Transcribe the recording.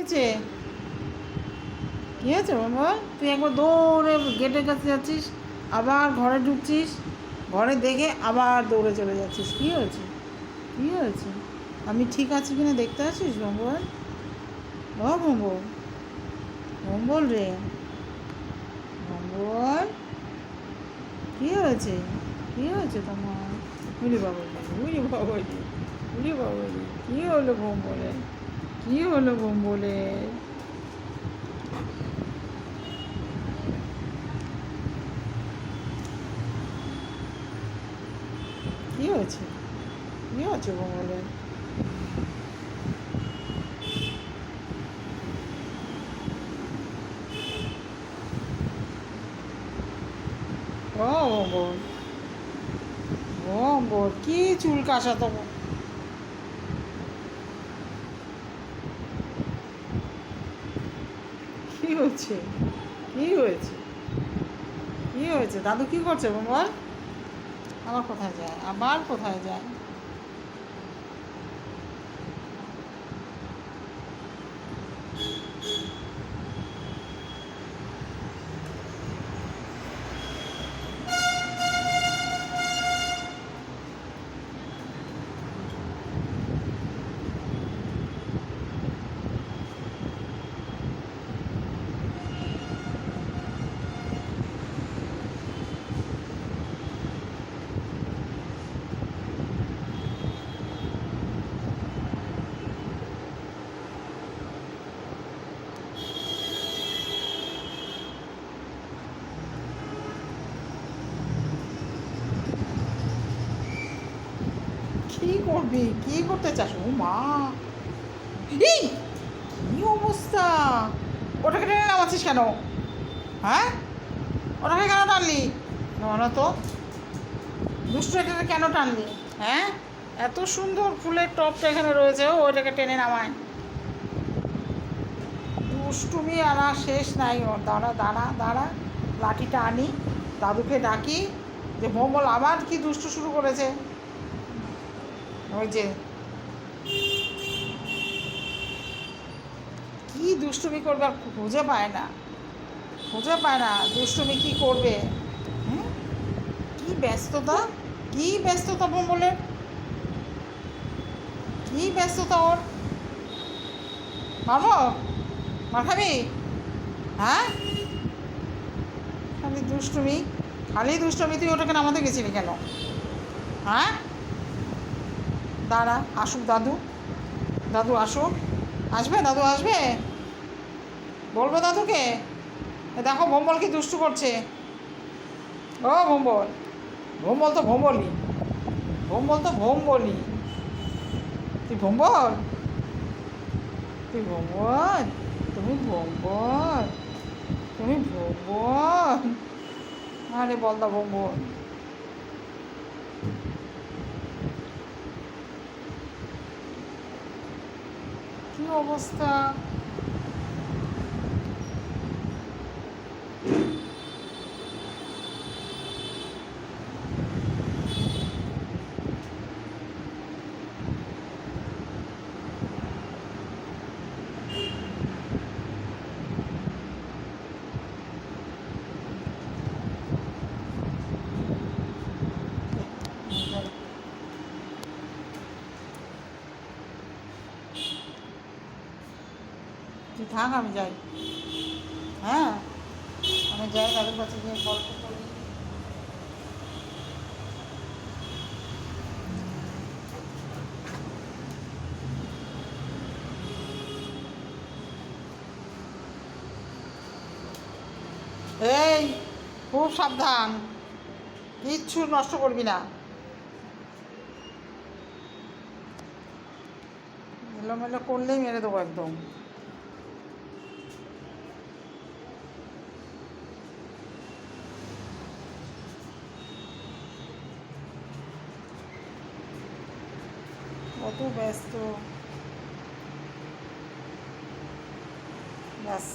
হয়েছে? কী হয়েছে বাবা? তুই একবার দৌড়ে গেটের কাছে যাচ্ছিস, আবার ঘরে ঢুকছিস, ঘরে দেখে আবার দৌড়ে চলে যাচ্ছিস। কী হয়েছে? কী হয়েছে? আমি ঠিক আছি কিনা দেখতে আসিস ভম্বল? ও ভম্বল, ভম্বল রে, ভম্বল, কী হয়েছে? কী হয়েছে তোমার? উরি বাবা রে, উরি বাবা রে, উরি বাবা রে, কী হলো ভম্বলের? কী হলো ভম্বলের? কী হয়েছে? কী হয়েছে ভম্বলের? ও ভম্বল, ভম্বল, কী চুল কাশা তো? কী হয়েছে? কী হয়েছে? কী হয়েছে? দাদু কী করছে ভম্বল? আবার কোথায় যায়? আবার কোথায় যায়? কী করবি? কী করতে চাস? ও মা, এই কী অবস্থা! ওটাকে টেনে নামাচ্ছিস কেন? হ্যাঁ, ওটাকে কেন টানলি? না তো, দুষ্টু এটাকে কেন টানলি? হ্যাঁ, এত সুন্দর ফুলের টপটা এখানে রয়েছে, ও ওটাকে টেনে নামায়। দুষ্টুমি আর শেষ নাই ওর। দাঁড়া দাঁড়া দাঁড়া, লাঠিটা আনি, দাদুকে ডাকি, যে ভোমল আবার কি দুষ্টু শুরু করেছে। ওই যে কি দুষ্টুমি করবে, আর খুঁজে পায় না, খুঁজে পায় না দুষ্টুমি কী করবে। হুম, কী ব্যস্ততা, কী ব্যস্ততা ভোমলের, কী ব্যস্ততা ওর। মারবো? মার খাবি? হ্যাঁ, খালি দুষ্টুমি, খালি দুষ্টুমি। তুই ওটাকে নামাতে গেছিলি কেন? হ্যাঁ, দাঁড়া আসুক দাদু, দাদু আসুক। আসবে দাদু? আসবে? বলবো দাদুকে, দেখো ভোম্বল কি দুষ্টু করছে। ও ভোম্বল, ভোম্বল তো ভোম্বলই, ভোম্বল তো ভোম্বলই। তুই ভোম্বল, তুই ভোম্বল, তুমি ভোম্বল, তুমি ভোম্বল। আরে বলদা ভোম্বল, কি অবস্থা! তুই থাক, আমি যাই। হ্যাঁ, আমি যাই, দাদুর কাছে গিয়ে গল্প করি। এই, খুব সাবধান, কিচ্ছু নষ্ট করবি না। এলোমেলো করলেই মেরে দেবো একদম। কত ব্যস্ত, ব্যাস।